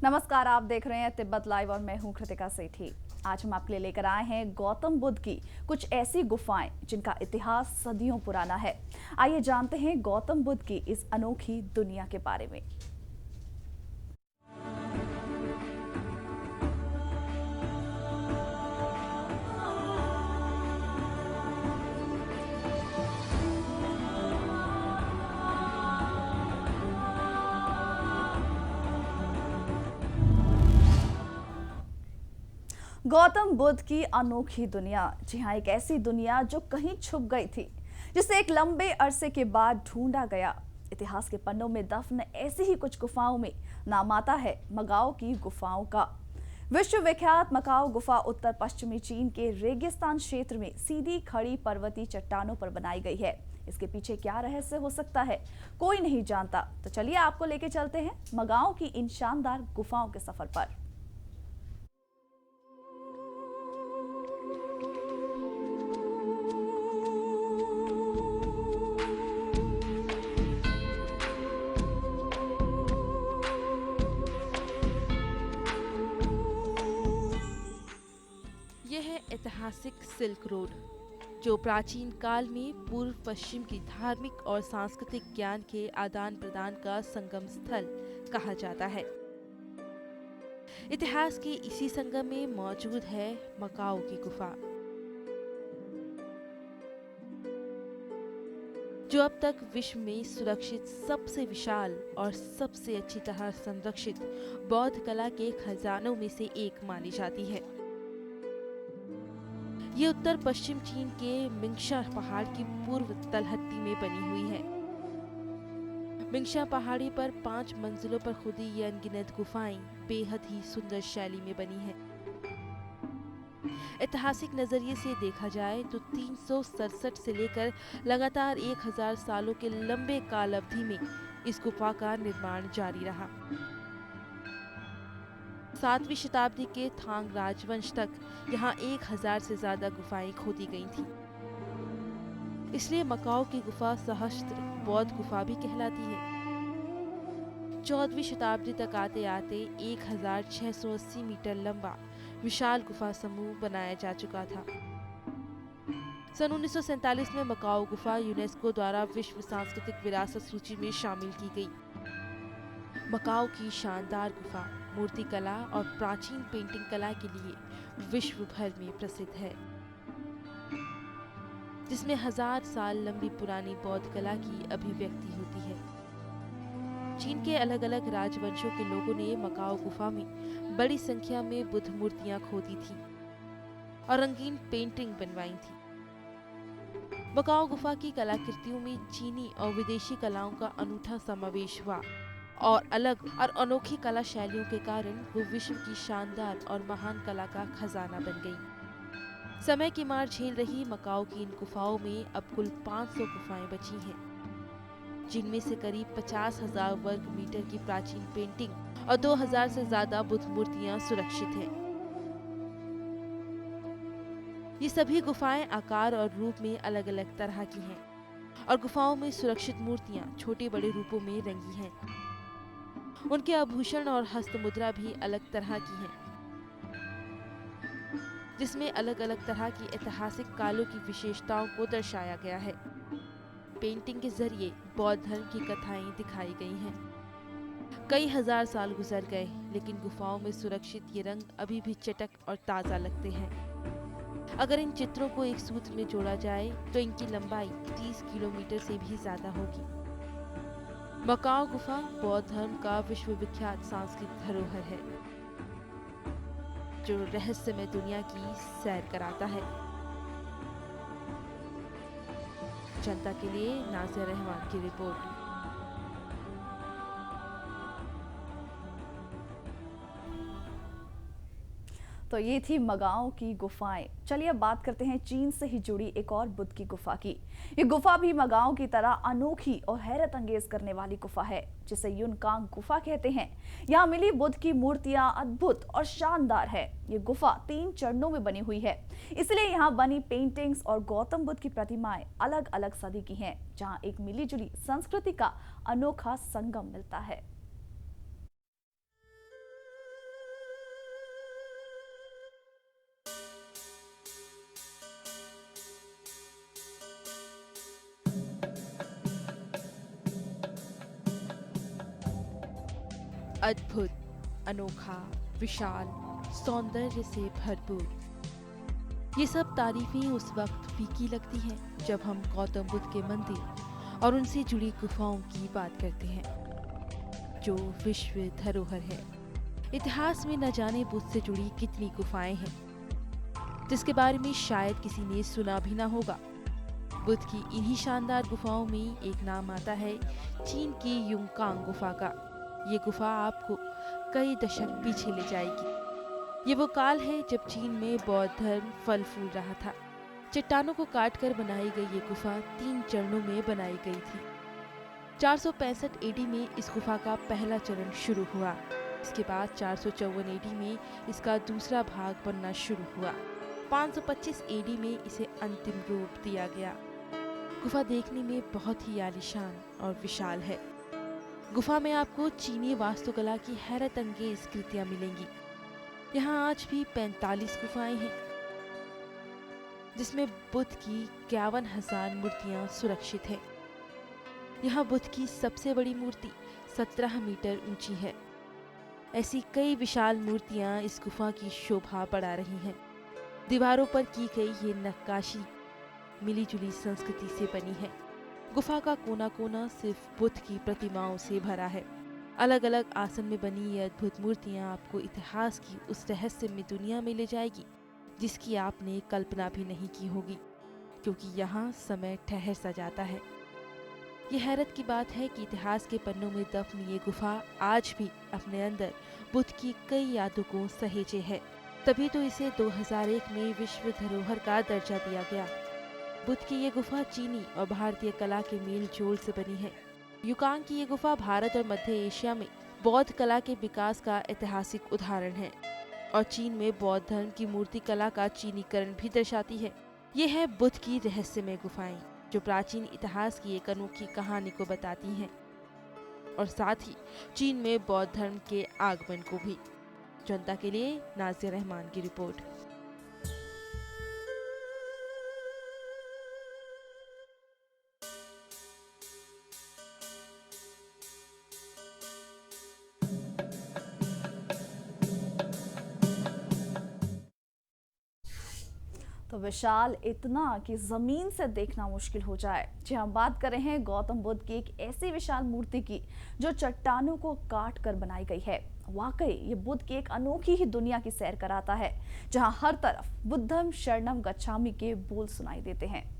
नमस्कार, आप देख रहे हैं तिब्बत लाइव और मैं हूं कृतिका सेठी। आज हम आपके लिए लेकर आए हैं गौतम बुद्ध की कुछ ऐसी गुफाएं जिनका इतिहास सदियों पुराना है। आइए जानते हैं गौतम बुद्ध की इस अनोखी दुनिया के बारे में। गौतम बुद्ध की अनोखी दुनिया, जी हाँ, एक ऐसी दुनिया जो कहीं छुप गई थी, जिसे एक लंबे अरसे के बाद ढूंढा गया। इतिहास के पन्नों में दफन ऐसी ही कुछ गुफाओं में नाम आता है मकाओ की गुफाओं का। विश्वविख्यात मकाओ गुफा उत्तर पश्चिमी चीन के रेगिस्तान क्षेत्र में सीधी खड़ी पर्वतीय चट्टानों पर बनाई गई है। इसके पीछे क्या रहस्य हो सकता है, कोई नहीं जानता। तो चलिए आपको लेके चलते हैं मकाओ की इन शानदार गुफाओं के सफर पर। यह है ऐतिहासिक सिल्क रोड, जो प्राचीन काल में पूर्व पश्चिम की धार्मिक और सांस्कृतिक ज्ञान के आदान प्रदान का संगम स्थल कहा जाता है। इतिहास के इसी संगम में मौजूद है मकाओ की गुफा, जो अब तक विश्व में सुरक्षित सबसे विशाल और सबसे अच्छी तरह संरक्षित बौद्ध कला के खजानों में से एक मानी जाती है। ये उत्तर पश्चिम चीन के मिंगशा पहाड़ की पूर्व तलहटी में बनी हुई है। मिंगशा पहाड़ी पर 5 मंजिलों पर खुदी ये अनगिनत गुफाएं बेहद ही सुंदर शैली में बनी है। ऐतिहासिक नजरिए से देखा जाए तो 367 से लेकर लगातार 1000 सालों के लंबे काल अवधि में इस गुफा का निर्माण जारी रहा। 7वीं शताब्दी के थांग राजवंश तक यहाँ 1000 से ज्यादा गुफाएं खोदी गई थीं। इसलिए मकाओ की गुफा सहस्त्र बौद्ध गुफा भी कहलाती है। 14वीं शताब्दी तक आते आते 1680 मीटर लंबा विशाल गुफा समूह बनाया जा चुका था। सन 1947 में मकाओ गुफा यूनेस्को द्वारा विश्व सांस्कृतिक विरासत सूची में शामिल की गई। मकाओ की शानदार गुफा मूर्ति कला और प्राचीन पेंटिंग कला के लिए विश्व भर में प्रसिद्ध है, जिसमें 1000 साल लंबी पुरानी बौद्ध कला की अभिव्यक्ति होती है। चीन के अलग अलग राजवंशों के लोगों ने मकाओ गुफा में बड़ी संख्या में बुद्ध मूर्तियां खोदी थी और रंगीन पेंटिंग बनवाई थी। मकाओ गुफा की कलाकृतियों में चीनी और विदेशी कलाओं का अनूठा समावेश हुआ और अलग और अनोखी कला शैलियों के कारण वो विश्व की शानदार और महान कला का खजाना बन गई। समय की मार झेल रही मकाओ की इन गुफाओं में अब कुल 500 गुफाएं बची हैं, जिनमें से करीब 50,000 वर्ग मीटर की प्राचीन पेंटिंग और 2000 से ज्यादा बुद्ध मूर्तियां सुरक्षित हैं। ये सभी गुफाएं आकार और रूप में अलग अलग तरह की हैं और गुफाओं में सुरक्षित मूर्तियां छोटे बड़े रूपों में रंगी हैं। उनके आभूषण और हस्त मुद्रा भी अलग तरह की हैं, जिसमें अलग अलग तरह की ऐतिहासिक कालों की विशेषताओं को दर्शाया गया है। पेंटिंग के जरिए बौद्ध धर्म की कथाएं दिखाई गई हैं। कई हजार साल गुजर गए, लेकिन गुफाओं में सुरक्षित ये रंग अभी भी चटक और ताजा लगते हैं। अगर इन चित्रों को एक सूत्र में जोड़ा जाए तो इनकी लंबाई 30 किलोमीटर से भी ज्यादा होगी। मकाओ गुफा बौद्ध धर्म का विश्वविख्यात सांस्कृतिक धरोहर है, जो रहस्यमय दुनिया की सैर कराता है। जनता के लिए नाज़िर रहमान की रिपोर्ट। तो ये थी मकाओ की गुफाएं। चलिए अब बात करते हैं चीन से ही जुड़ी एक और बुद्ध की गुफा की। ये गुफा भी मकाओ की तरह अनोखी और हैरत अंगेज करने वाली गुफा है, जिसे युनकांग गुफा कहते हैं। यहाँ मिली बुद्ध की मूर्तियां अद्भुत और शानदार है। ये गुफा 3 चरणों में बनी हुई है, इसलिए यहाँ बनी पेंटिंग्स और गौतम बुद्ध की प्रतिमाएं अलग अलग सदी की हैं, जहाँ एक मिली जुली संस्कृति का अनोखा संगम मिलता है। अद्भुत, अनोखा, विशाल, सौंदर्य से भरपूर। ये सब तारीफें उस वक्त फीकी लगती हैं जब हम गौतम बुद्ध के मंदिर और उनसे जुड़ी गुफाओं की बात करते हैं, जो विश्व धरोहर है। इतिहास में न जाने बुद्ध से जुड़ी कितनी गुफाएं हैं, जिसके बारे में शायद किसी ने सुना भी ना होगा। बुद्ध की इन्हीं शानदार गुफाओं में एक नाम आता है चीन की युंगकांग गुफा का। ये गुफा आपको कई दशक पीछे ले जाएगी। ये वो काल है जब चीन में बौद्ध धर्म फल फूल रहा था। चट्टानों को काटकर बनाई गई ये गुफा 3 चरणों में बनाई गई थी। 465 एडी में इस गुफा का पहला चरण शुरू हुआ। इसके बाद 454 एडी में इसका दूसरा भाग बनना शुरू हुआ। 525 एडी में इसे अंतिम रूप दिया गया। गुफा देखने में बहुत ही आलीशान और विशाल है। गुफा में आपको चीनी वास्तुकला की हैरत अंगेज कृतियां मिलेंगी। यहाँ आज भी 45 गुफाएं हैं, जिसमें बुद्ध की 51,000 मूर्तियां सुरक्षित हैं। यहाँ बुद्ध की सबसे बड़ी मूर्ति 17 मीटर ऊंची है। ऐसी कई विशाल मूर्तियां इस गुफा की शोभा बढ़ा रही हैं। दीवारों पर की गई ये नक्काशी मिलीजुली संस्कृति से बनी है। गुफा का कोना कोना सिर्फ बुद्ध की प्रतिमाओं से भरा है। अलग अलग आसन में बनी ये अद्भुत मूर्तियां आपको इतिहास की उस रहस्यमय दुनिया में ले जाएगी जिसकी आपने कल्पना भी नहीं की होगी, क्योंकि यहाँ समय ठहर सा जाता है। ये हैरत की बात है कि इतिहास के पन्नों में दफन ये गुफा आज भी अपने अंदर बुद्ध की कई यादों को सहेजे है। तभी तो इसे 2001 में विश्व धरोहर का दर्जा दिया गया। बुद्ध की ये गुफा चीनी और भारतीय कला के मेल जोल से बनी है। युकांग की ये गुफा भारत और मध्य एशिया में बौद्ध कला के विकास का ऐतिहासिक उदाहरण है और चीन में बौद्ध धर्म की मूर्ति कला का चीनीकरण भी दर्शाती है। ये है बुद्ध की रहस्यमय गुफाएं, जो प्राचीन इतिहास की एक अनोखी कहानी को बताती हैं और साथ ही चीन में बौद्ध धर्म के आगमन को भी। जनता के लिए नाज़िया रहमान की रिपोर्ट। तो विशाल इतना कि जमीन से देखना मुश्किल हो जाए। जी हम बात कर रहे हैं गौतम बुद्ध की एक ऐसी विशाल मूर्ति की जो चट्टानों को काट कर बनाई गई है। वाकई ये बुद्ध की एक अनोखी ही दुनिया की सैर कराता है, जहां हर तरफ बुद्धम शरणम गच्छामि के बोल सुनाई देते हैं।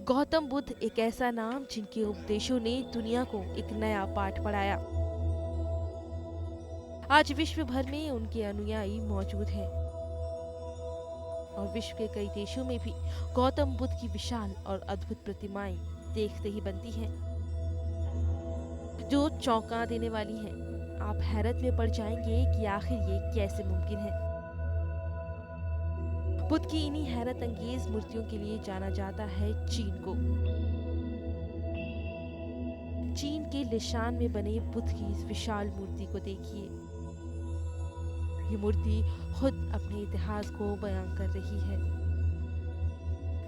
गौतम बुद्ध एक ऐसा नाम जिनके उपदेशों ने दुनिया को एक नया पाठ पढ़ाया। आज विश्व भर में उनके अनुयायी मौजूद हैं और विश्व के कई देशों में भी गौतम बुद्ध की विशाल और अद्भुत प्रतिमाएं देखते ही बनती हैं, जो चौंका देने वाली हैं। आप हैरत में पड़ जाएंगे कि आखिर ये कैसे मुमकिन है। बुद्ध की इन्हीं हैरत अंगेज मूर्तियों के लिए जाना जाता है चीन को। चीन के लिशान में बने बुद्ध की इस विशाल मूर्ति को देखिए। ये मूर्ति खुद अपने इतिहास को बयां कर रही है।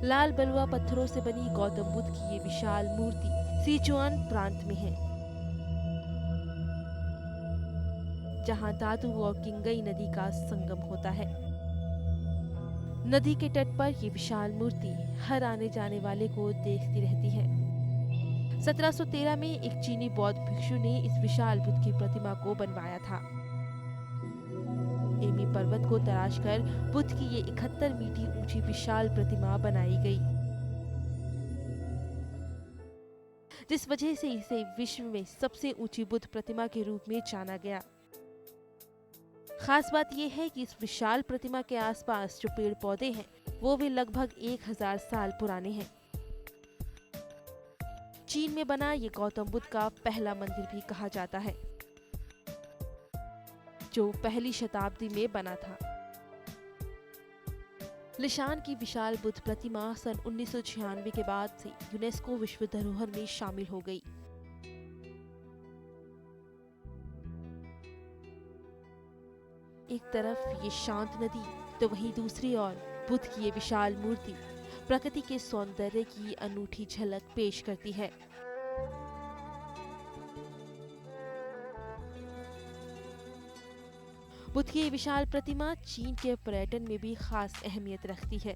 लाल बलुआ पत्थरों से बनी गौतम बुद्ध की ये विशाल मूर्ति सिचुआन प्रांत में है, जहां दादू और किंगई नदी का संगम होता है। नदी के तट पर ये विशाल मूर्ति हर आने जाने वाले को देखती रहती है। 1713 में एक चीनी बौद्ध भिक्षु ने इस विशाल बुद्ध की प्रतिमा को बनवाया था। एमी पर्वत को तराशकर बुद्ध की ये 71 मीटर ऊंची विशाल प्रतिमा बनाई गई, जिस वजह से इसे विश्व में सबसे ऊंची बुद्ध प्रतिमा के रूप में जाना गया। खास बात यह है कि इस विशाल प्रतिमा के आसपास जो पेड़ पौधे हैं वो भी लगभग 1000 साल पुराने हैं। चीन में बना ये गौतम बुद्ध का पहला मंदिर भी कहा जाता है, जो पहली शताब्दी में बना था। लिशान की विशाल बुद्ध प्रतिमा सन 1996 के बाद से यूनेस्को विश्व धरोहर में शामिल हो गई। एक तरफ ये शांत नदी तो वहीं दूसरी ओर बुद्ध की ये विशाल मूर्ति प्रकृति के सौंदर्य की अनूठी झलक पेश करती है। बुद्ध की ये विशाल प्रतिमा चीन के पर्यटन में भी खास अहमियत रखती है।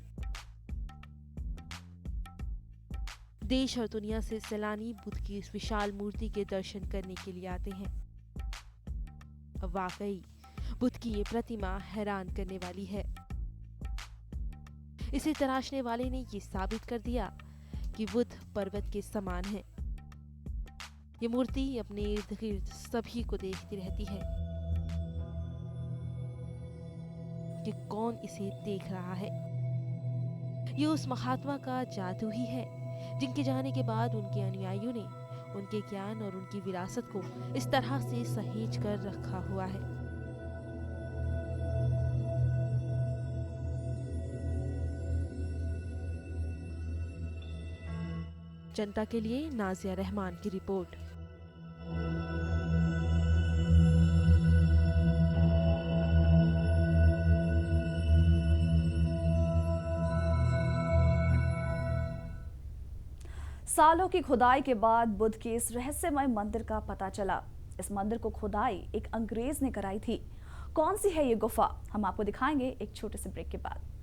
देश और दुनिया से सैलानी बुद्ध की इस विशाल मूर्ति के दर्शन करने के लिए आते हैं। वाकई बुद्ध की ये प्रतिमा हैरान करने वाली है। इसे तराशने वाले ने ये साबित कर दिया कि बुद्ध पर्वत के समान है। ये मूर्ति अपने इर्द गिर्द सभी को देखती रहती है कि कौन इसे देख रहा है। ये उस महात्मा का जादू ही है जिनके जाने के बाद उनके अनुयायियों ने उनके ज्ञान और उनकी विरासत को इस तरह से सहेज कर रखा हुआ है। जनता के लिए नाजिया रहमान की रिपोर्ट। सालों की खुदाई के बाद बुद्ध के इस रहस्यमय मंदिर का पता चला। इस मंदिर को खुदाई एक अंग्रेज ने कराई थी। कौन सी है ये गुफा, हम आपको दिखाएंगे एक छोटे से ब्रेक के बाद।